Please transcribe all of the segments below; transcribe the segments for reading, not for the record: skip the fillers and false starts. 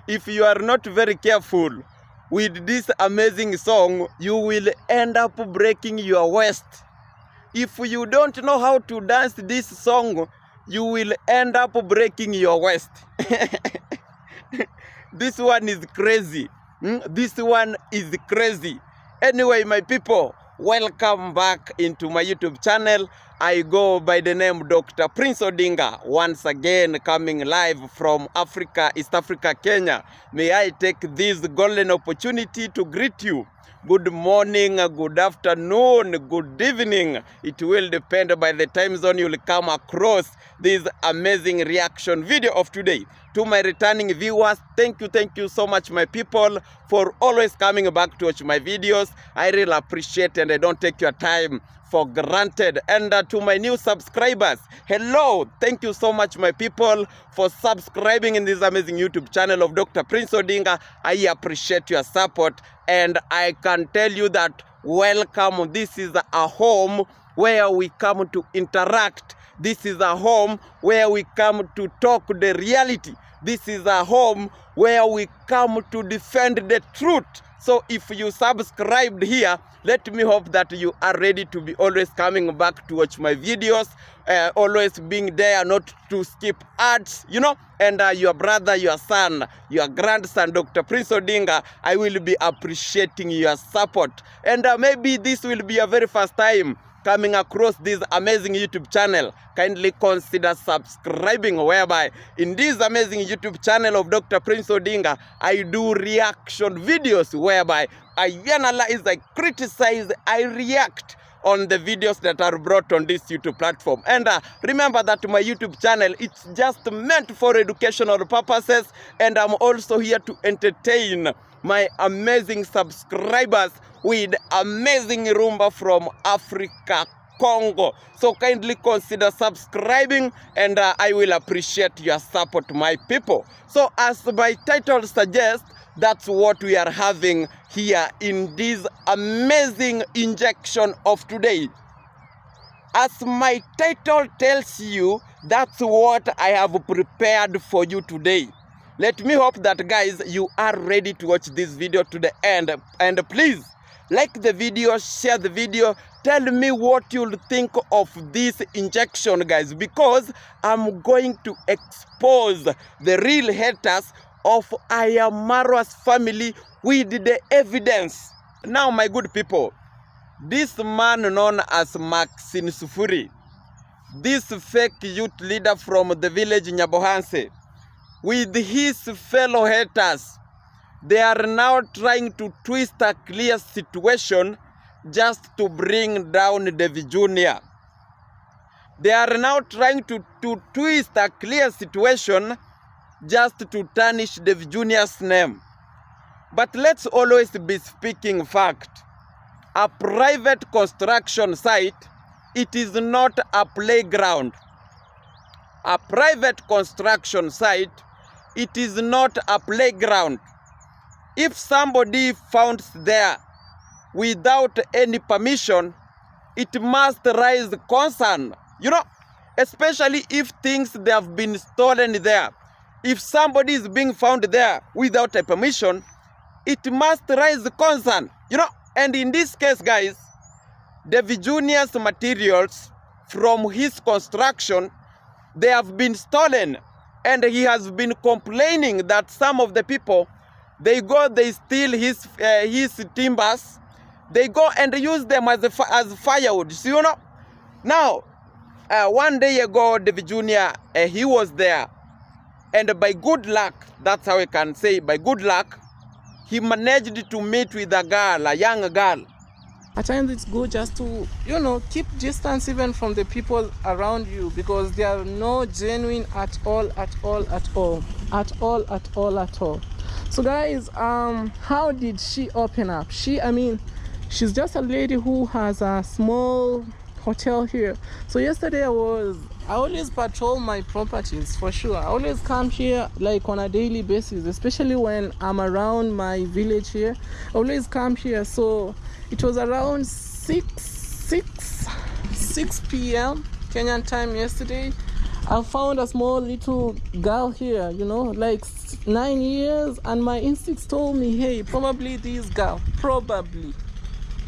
If you are not very careful with this amazing song, you will end up breaking your waist. If you don't know how to dance this song, you will end up breaking your waist. This one is crazy. This one is crazy. Anyway, my people, welcome back into my YouTube channel. I go by the name Dr. Prince Odinga, once again coming live from Africa, East Africa, Kenya. May I take this golden opportunity to greet you. Good morning, good afternoon, good evening. It will depend by the time zone you will come across this amazing reaction video of today. To my returning viewers, thank you so much, my people, for always coming back to watch my videos. I really appreciate and I don't take your time for granted. And to my new subscribers, hello, thank you so much, my people, for subscribing in this amazing YouTube channel of Dr. Prince Odinga. I appreciate your support, and I can tell you that welcome. This is a home where we come to interact. This is a home where we come to talk the reality. This is a home where we come to defend the truth. So if you subscribed here, let me hope that you are ready to be always coming back to watch my videos, always being there, not to skip ads, you know. And your brother, your son, your grandson, Dr. Prince Odinga, I will be appreciating your support. And maybe this will be your very first time coming across this amazing YouTube channel. Kindly consider subscribing, whereby in this amazing YouTube channel of Dr. Prince Odinga, I do reaction videos whereby I analyze, I criticize, I react on the videos that are brought on this YouTube platform. And remember that my YouTube channel, it's just meant for educational purposes, and I'm also here to entertain my amazing subscribers with amazing rumba from Africa, Congo. So kindly consider subscribing, and I will appreciate your support, my people. So as my title suggests, that's what we are having here in this amazing injection of today. As my title tells you, that's what I have prepared for you today. Let me hope that, guys, you are ready to watch this video to the end. And please, like the video, share the video, tell me what you'll think of this injection, guys, because I'm going to expose the real haters of Ayamaro's family with the evidence. Now, my good people, this man known as Maxin Sufuri, this fake youth leader from the village Nyabohanse, with his fellow haters, they are now trying to twist a clear situation just to bring down davyjnr. They are now trying to twist a clear situation just to tarnish davyjnr's name. But let's always be speaking fact. A private construction site, it is not a playground. A private construction site, it is not a playground. If somebody found there without any permission, it must raise concern, you know, especially if things they have been stolen there. If somebody is being found there without a permission, it must raise concern, you know. And in this case, guys, davyjnr's materials from his construction, they have been stolen. And he has been complaining that some of the people, they steal his timbers, they go and use them as firewood. So, you know, now, one day ago, davyjnr, he was there. And by good luck, that's how I can say, by good luck, he managed to meet with a girl, a young girl. At times it's good just to, you know, keep distance even from the people around you, because they are no genuine at all. So guys, how did she open up? She's just a lady who has a small hotel here. So yesterday I always patrol my properties, for sure. I always come here like on a daily basis, especially when I'm around my village here. I always come here. So it was around 6 p.m. Kenyan time yesterday. I found a small little girl here, you know, like 9 years, and my instincts told me, hey, probably this girl,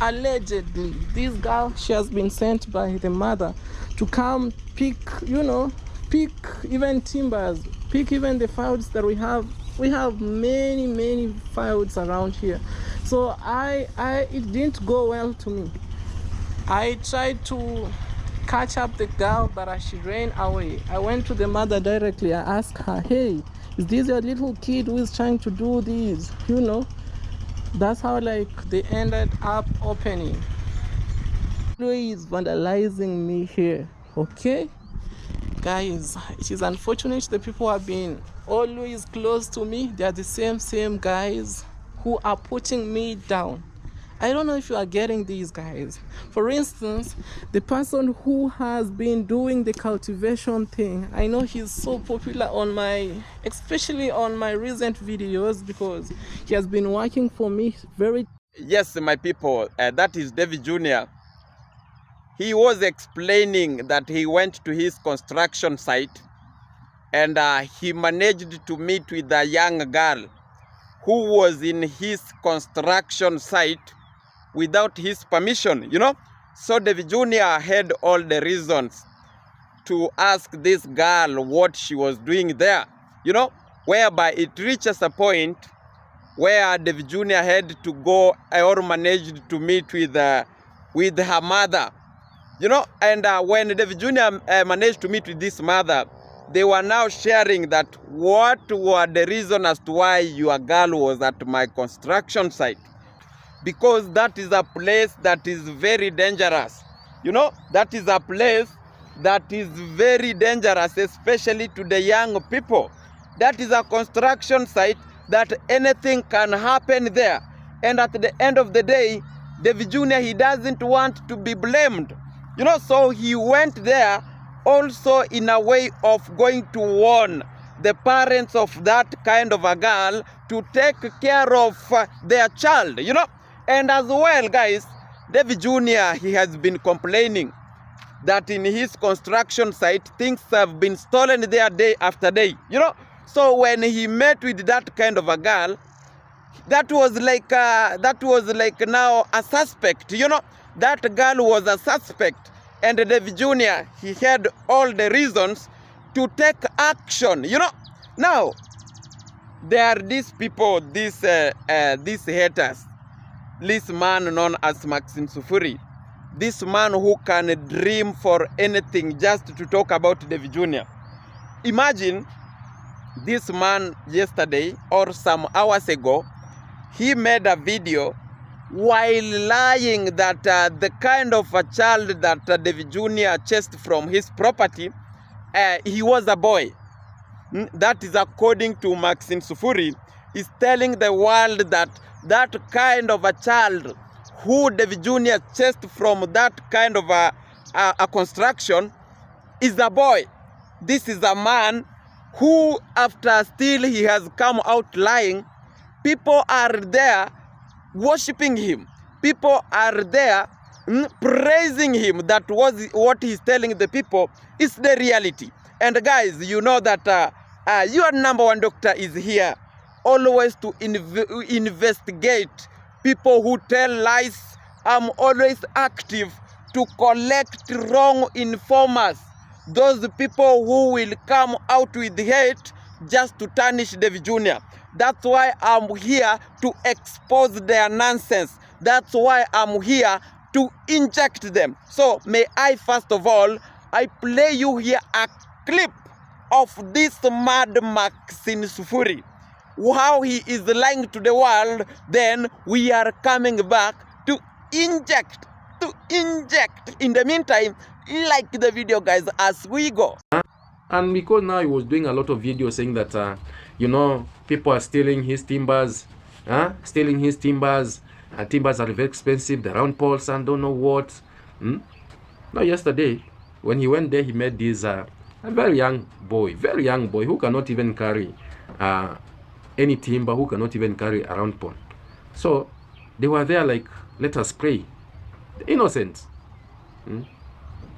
allegedly, this girl, she has been sent by the mother to come pick, you know, pick even timbers, pick even the fields that we have. We have many fields around here. So it didn't go well to me. I tried to catch up the girl, but she ran away. I went to the mother directly. I asked her, hey, is this your little kid who is trying to do this? You know, that's how like they ended up opening. Is vandalizing me here, okay? Guys, it is unfortunate the people have been always close to me. They are the same guys who are putting me down. I don't know if you are getting these guys. For instance, the person who has been doing the cultivation thing, I know he's so popular on especially on my recent videos, because he has been working for me very. Yes, my people, that is davyjnr. He was explaining that he went to his construction site and he managed to meet with a young girl who was in his construction site without his permission, you know. So davyjnr had all the reasons to ask this girl what she was doing there, you know, whereby it reaches a point where davyjnr had to go or managed to meet with her mother, you know. And when davyjnr managed to meet with this mother, they were now sharing that what were the reason as to why your girl was at my construction site. Because that is a place that is very dangerous. You know, that is a place that is very dangerous, especially to the young people. That is a construction site that anything can happen there. And at the end of the day, davyjnr, he doesn't want to be blamed. You know, so he went there also in a way of going to warn the parents of that kind of a girl to take care of their child, you know. And as well, guys, davyjnr, he has been complaining that in his construction site, things have been stolen there day after day, you know. So when he met with that kind of a girl, that was like now a suspect, you know. That girl was a suspect, and davyjnr, he had all the reasons to take action, you know. Now, there are these people, these haters. This man known as Maxin Sufuri, this man who can dream for anything just to talk about davyjnr. Imagine this man yesterday or some hours ago, he made a video while lying that the kind of a child that davyjnr chased from his property, he was a boy. That is according to Maxin Sufuri, is telling the world that that kind of a child who davyjnr chased from that kind of a construction is a boy. This is a man who, after still he has come out lying, people are there worshiping him. People are there praising him. That was what he's telling the people is the reality. And guys, you know that your number one doctor is here always to investigate people who tell lies. I'm always active to collect wrong informers, those people who will come out with hate just to tarnish davyjnr. That's why I'm here to expose their nonsense. That's why I'm here to inject them. So may I first of all, I play you here a clip of this mad Maxin Sufuri, how he is lying to the world. Then we are coming back to inject. In the meantime, like the video, guys, as we go. And because now he was doing a lot of videos saying that you know, people are stealing his timbers, stealing his timbers, and timbers are very expensive, the round poles and don't know what. Now yesterday when he went there, he met this a very young boy who cannot even carry any timber, who cannot even carry a round pole. So they were there like, let us pray. Innocent,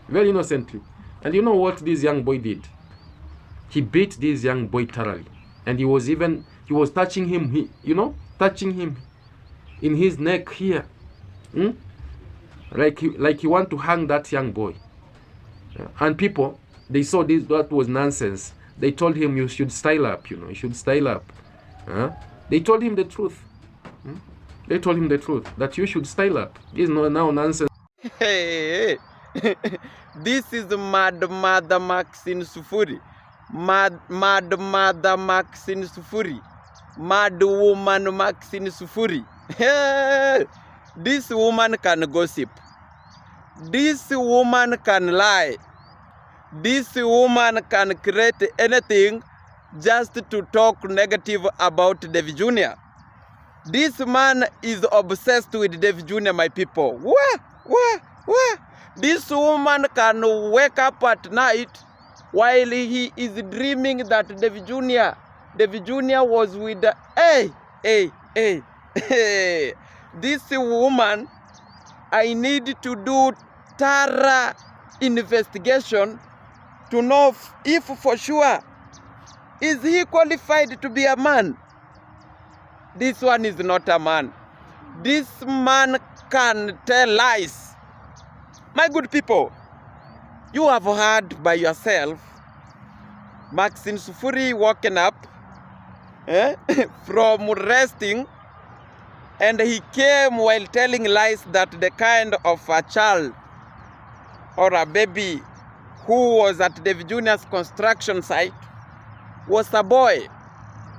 very innocently. And you know what this young boy did? He beat this young boy thoroughly, and he was touching him, touching him in his neck here, like he want to hang that young boy. And people, they saw that was nonsense. They told him, you should style up, you should style up. They told him the truth. They told him the truth, that you should style up. This is now nonsense. Hey. This is mad mother Maxin Sufuri. Mad mother Maxin Sufuri. Mad woman Maxin Sufuri. This woman can gossip. This woman can lie. This woman can create anything just to talk negative about davyjnr. This man is obsessed with davyjnr, my people. What? This woman can wake up at night while he is dreaming that davyjnr was with the... Hey. This woman, I need to do thorough investigation to know if for sure is he qualified to be a man. This one is not a man. This man can tell lies. My good people, you have heard by yourself Maxin Sufuri woken up from resting, and he came while telling lies that the kind of a child or a baby who was at davyjnr's construction site was a boy.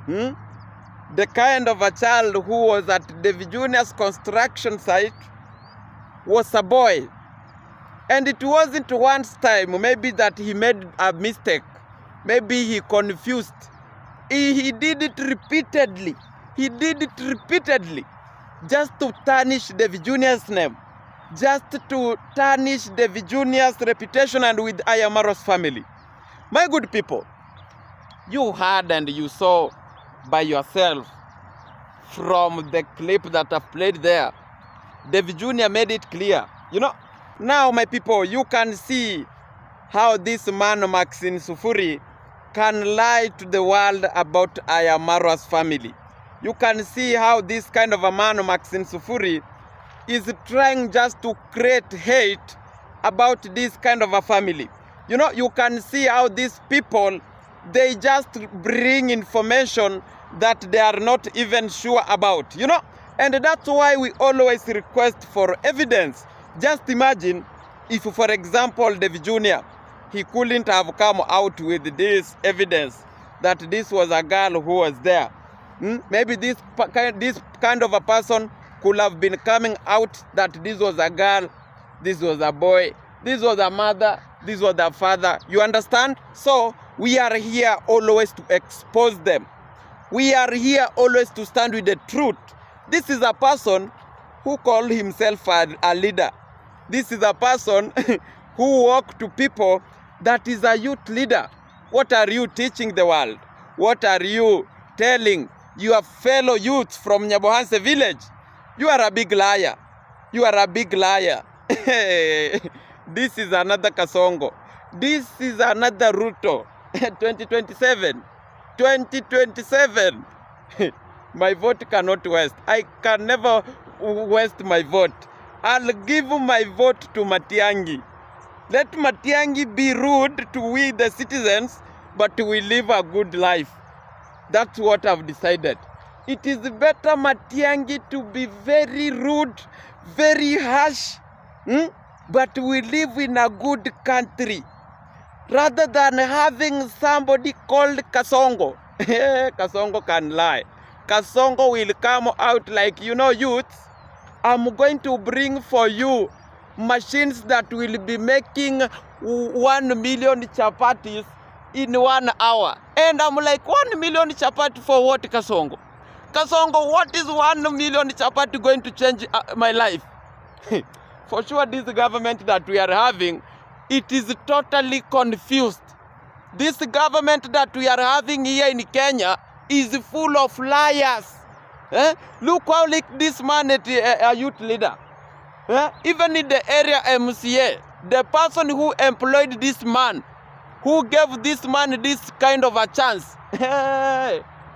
The kind of a child who was at davyjnr's construction site was a boy. And it wasn't once time, maybe that he made a mistake. Maybe he confused. He did it repeatedly. Just to tarnish davyjnr's name. Just to tarnish davyjnr's reputation and with Ayamaro's family. My good people, you heard and you saw by yourself from the clip that I've played there. davyjnr made it clear. Now my people, you can see how this man Maxin Sufuri can lie to the world about Ayamaro's family. You can see how this kind of a man Maxin Sufuri is trying just to create hate about this kind of a family. You can see how these people, they just bring information that they are not even sure about, and that's why we always request for evidence. Just imagine if, for example, davyjnr, he couldn't have come out with this evidence that this was a girl who was there. Maybe this kind of a person could have been coming out that this was a girl, this was a boy, this was a mother, this was a father. You understand? So we are here always to expose them. We are here always to stand with the truth. This is a person who called himself a leader. This is a person who walked to people that is a youth leader. What are you teaching the world? What are you telling your fellow youths from Nyabohanse village? You are a big liar. You are a big liar. This is another Kasongo. This is another Ruto. 2027. 2027. My vote cannot waste. I can never waste my vote. I'll give my vote to Matiang'i. Let Matiang'i be rude to we the citizens, but we live a good life. That's what I've decided. It is better Matiang'i to be very rude, very harsh, but we live in a good country, rather than having somebody called Kasongo. Kasongo can lie. Kasongo will come out like, youths, I'm going to bring for you machines that will be making 1 million chapatis in 1 hour. And I'm like, 1 million chapati for what, Kasongo? Kasongo, what is 1 million chapati going to change my life? For sure, this government that we are having, it is totally confused. This government that we are having here in Kenya is full of liars. Look how like this man is a youth leader. Even in the area MCA, the person who employed this man Who gave this man this kind of a chance?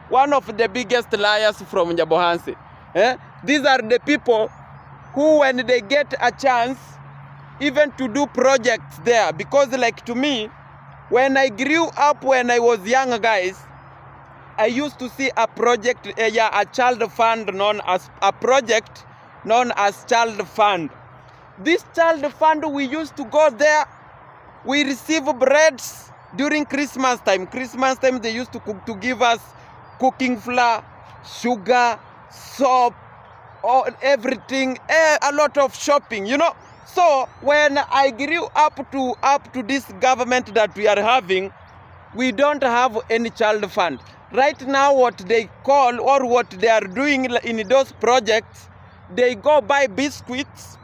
One of the biggest liars from Nyabohanse. These are the people who, when they get a chance, even to do projects there. Because like to me, when I grew up, when I was young, guys, I used to see a project, a child fund known as a project known as child fund. This child fund, we used to go there. We receive breads during Christmas time. Christmas time, they used to give us cooking flour, sugar, soap, everything, a lot of shopping, you know. So when I grew up to this government that we are having, we don't have any child fund. Right now, what they call or what they are doing in those projects, they go buy biscuits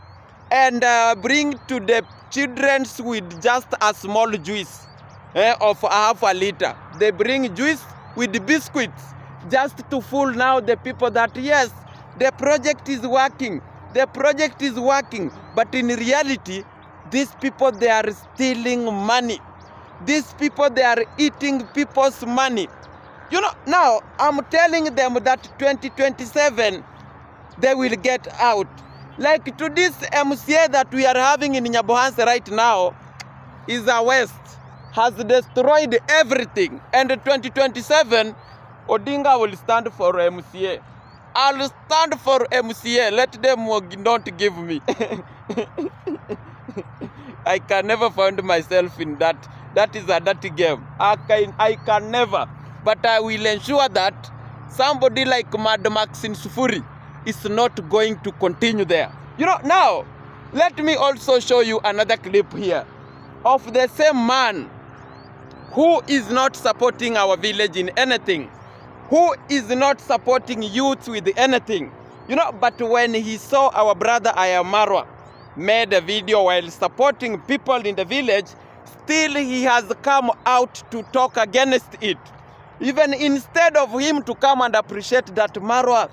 and bring to the children with just a small juice of half a liter. They bring juice with the biscuits just to fool now the people that yes, the project is working. The project is working. But in reality, these people, they are stealing money. These people, they are eating people's money. You know, now I'm telling them that 2027, they will get out. Like to this MCA that we are having in Nyabohanse right now, is a waste, has destroyed everything. And in 2027, Odinga will stand for MCA. I'll stand for MCA. Let them not give me. I can never find myself in that. That is a dirty game. I can never. But I will ensure that somebody like Maxin Sufuri is not going to continue there. You know, now, let me also show you another clip here of the same man who is not supporting our village in anything, who is not supporting youth with anything. You know, but when he saw our brother Ayamarwa made a video while supporting people in the village, still he has come out to talk against it. Even instead of him to come and appreciate that Marwa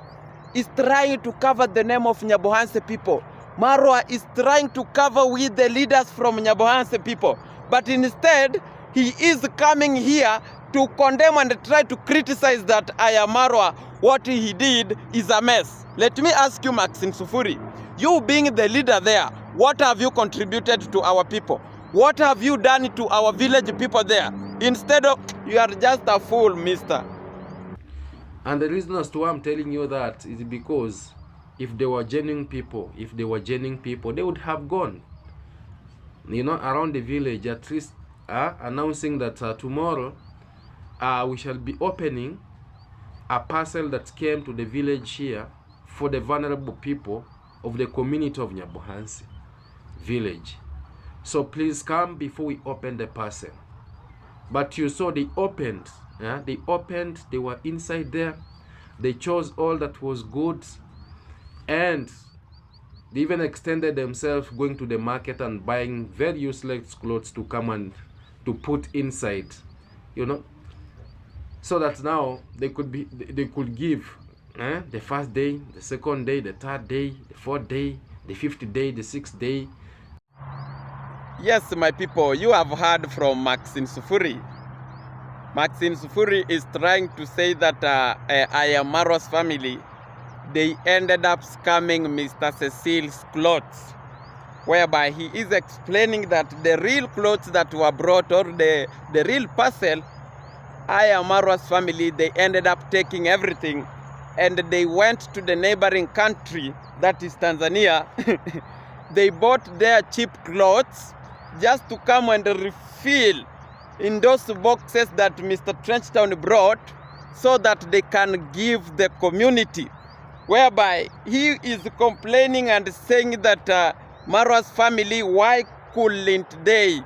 is trying to cover the name of Nyabohanse people. Marwa is trying to cover with the leaders from Nyabohanse people. But instead, he is coming here to condemn and try to criticize that Marwa, what he did is a mess. Let me ask you, Maxin Sufuri, you being the leader there, what have you contributed to our people? What have you done to our village people there? Instead of, you are just a fool, mister. And the reason as to why I'm telling you that is because if they were genuine people, they would have gone, you know, around the village, at least announcing that tomorrow we shall be opening a parcel that came to the village here for the vulnerable people of the community of Nyabohanse village. So please come before we open the parcel. But you saw they opened. They were inside there. They chose all that was good. And they even extended themselves going to the market and buying very useless clothes to come and to put inside, you know, so that now they could give the first day, the second day, the third day, the fourth day, the fifth day, the sixth day. Yes, my people, you have heard from Maxin Sufuri. Maxin Sufuri is trying to say that Ayamaro's family, they ended up scamming Mr. Cecil's clothes, whereby he is explaining that the real clothes that were brought, or the real parcel, Ayamaro's family, they ended up taking everything and they went to the neighboring country, that is Tanzania. They bought their cheap clothes just to come and refill in those boxes that Mr. Trenchtown brought so that they can give the community. Whereby he is complaining and saying that Marwa's family, why couldn't they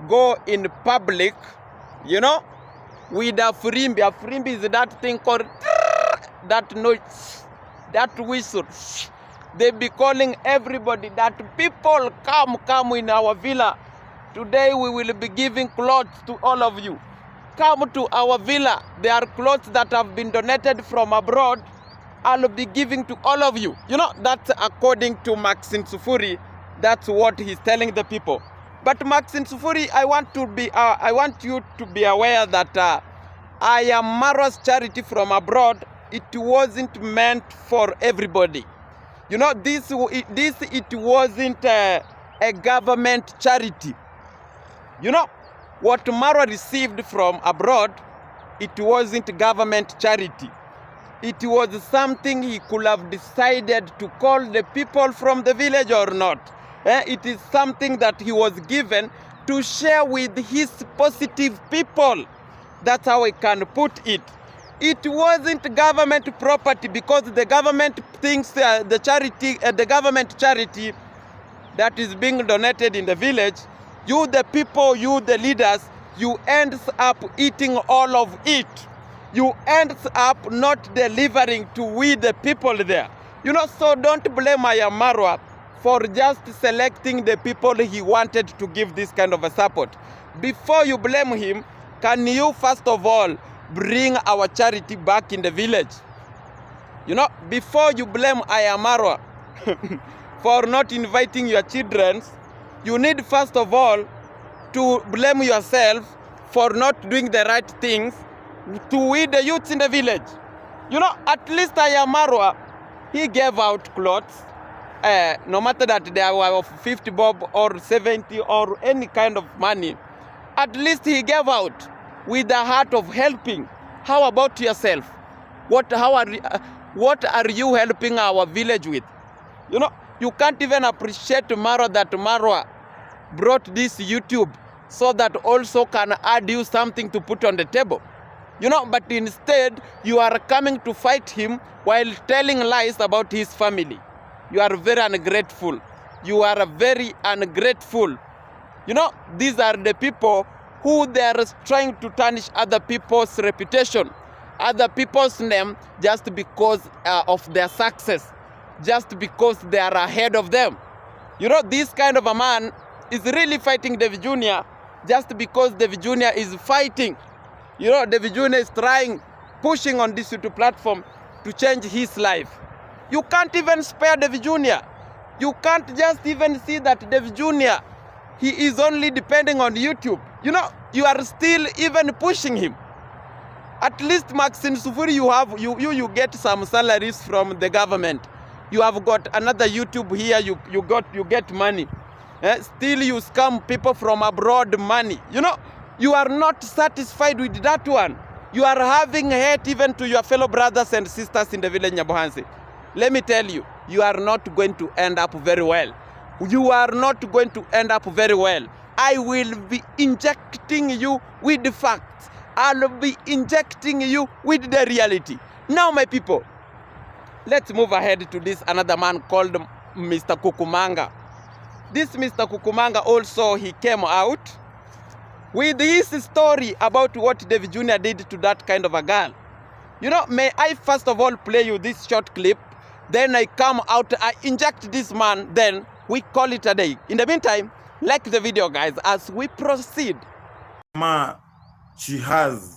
go in public, you know, with a frimbi. A frimbi is that thing called that noise, that whistle. They be calling everybody that people come in our villa. Today we will be giving clothes to all of you. Come to our villa. There are clothes that have been donated from abroad. I'll be giving to all of you. You know, that's according to Maxin Sufuri. That's what he's telling the people. But Maxin Sufuri, I want you to be aware that I am Marwa's charity from abroad. It wasn't meant for everybody. You know, it wasn't a government charity. You know, what Marwa received from abroad, it wasn't government charity. It was something he could have decided to call the people from the village or not. It is something that he was given to share with his positive people. That's how I can put it. It wasn't government property, because the government thinks the government charity that is being donated in the village, you the people, you the leaders, you end up eating all of it. You end up not delivering to we the people there. You know, so don't blame Marwa for just selecting the people he wanted to give this kind of a support. Before you blame him, can you first of all bring our charity back in the village? You know, before you blame Marwa for not inviting your children, you need first of all to blame yourself for not doing the right things to we the youths in the village. You know, at least Marwa, he gave out clothes, no matter that they were of 50 bob or 70 or any kind of money. At least he gave out with the heart of helping. How about yourself? What are you helping our village with? You know, you can't even appreciate Marwa, that Marwa brought this YouTube so that also can add you something to put on the table. You know, but instead, you are coming to fight him while telling lies about his family. You are very ungrateful. You are very ungrateful. You know, these are the people who they are trying to tarnish other people's reputation, other people's name, just because of their success, just because they are ahead of them. You know, this kind of a man is really fighting Davy Jr. just because Davy Jr. is fighting. You know, Davy Jr. is pushing on this YouTube platform to change his life. You can't even spare Davy Jr. You can't just even see that Davy Jr., he is only depending on YouTube. You know, you are still even pushing him. At least Maxin Sufuri, you get some salaries from the government. You have got another YouTube here, you get money. Still you scam people from abroad money. You know, you are not satisfied with that one. You are having hate even to your fellow brothers and sisters in the village Nyabohansi. Let me tell you, you are not going to end up very well. You are not going to end up very well. I will be injecting you with the facts. I'll be injecting you with the reality. Now, my people, let's move ahead to this another man called Mr. Cukumanga. This Mr. Cukumanga also, he came out with his story about what Davy Jr. did to that kind of a girl. You know, may I first of all play you this short clip, then I come out, I inject this man, then we call it a day. In the meantime, like the video, guys, as we proceed. She has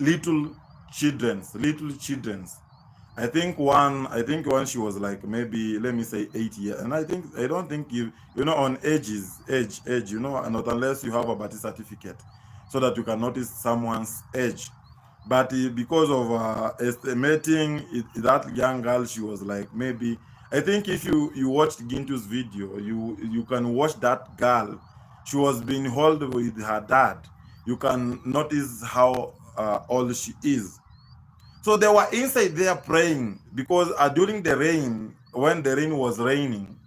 little children. I think one she was like maybe, let me say 8 years. And I don't think you know, on age, you know, not unless you have a birth certificate so that you can notice someone's age. But because of estimating that young girl, she was like maybe, I think if you watched Gintu's video, you can watch that girl. She was being held with her dad. You can notice how old she is. So they were inside there praying because during the rain, when the rain was raining,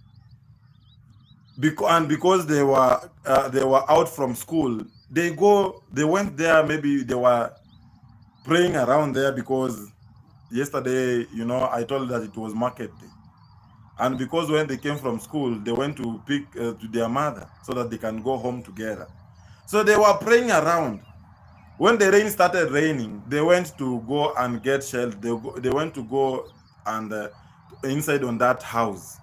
because they were out from school, they went there. Maybe they were praying around there because yesterday, you know, I told that it was market day, and because when they came from school, they went to pick to their mother so that they can go home together. So they were praying around. When the rain started raining, they went to go and get shelter. They went to go and inside on that house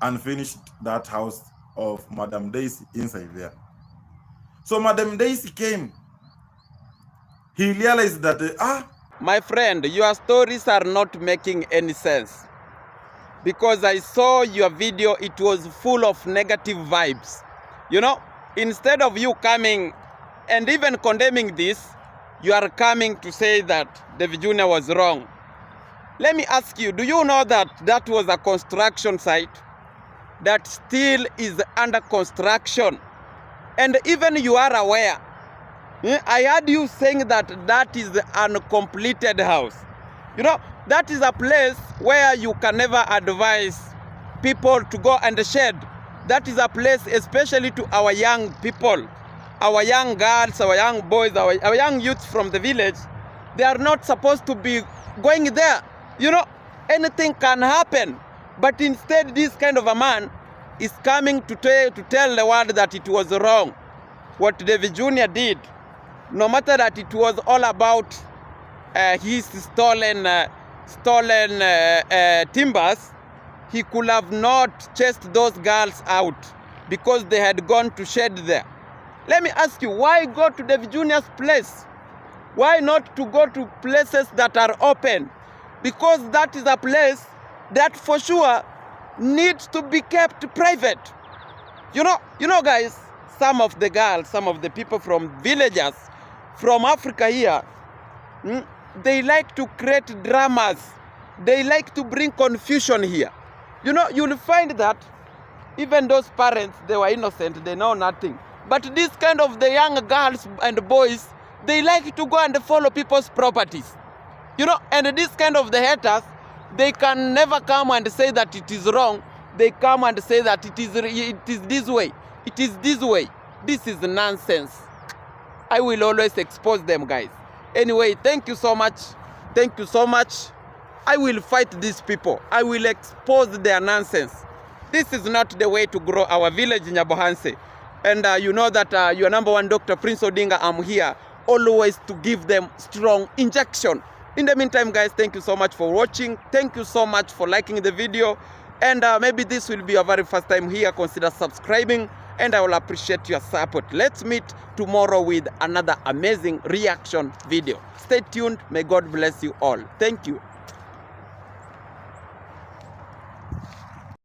and finished that house of Madam Daisy inside there. So Madam Daisy came. He realized that, My friend, your stories are not making any sense. Because I saw your video, it was full of negative vibes. You know, instead of you coming and even condemning this, you are coming to say that davyjnr was wrong. Let me ask you, do you know that that was a construction site that still is under construction? And even you are aware, I heard you saying that that is an uncompleted house. You know, that is a place where you can never advise people to go and shed. That is a place especially to our young people, our young girls, our young boys, our young youths from the village. They are not supposed to be going there. You know, anything can happen. But instead, this kind of a man is coming to tell the world that it was wrong. What davyjnr did, no matter that it was all about his stolen timbers, he could have not chased those girls out because they had gone to shed there. Let me ask you, why go to davyjnr's place? Why not to go to places that are open? Because that is a place that for sure needs to be kept private. You know, guys, some of the girls, some of the people from villages, from Africa here, they like to create dramas. They like to bring confusion here. You know, you'll find that even those parents, they were innocent, they know nothing. But this kind of the young girls and boys, they like to go and follow people's properties. You know, and this kind of the haters, they can never come and say that it is wrong. They come and say that it is this way. It is this way. This is nonsense. I will always expose them, guys. Anyway, thank you so much. Thank you so much. I will fight these people. I will expose their nonsense. This is not the way to grow our village in Nyabohanse. And you know that your number one Dr. Prince Odinga, I'm here always to give them strong injection. In the meantime, guys, thank you so much for watching. Thank you so much for liking the video. And maybe this will be your very first time here. Consider subscribing, and I will appreciate your support. Let's meet tomorrow with another amazing reaction video. Stay tuned. May God bless you all. Thank you.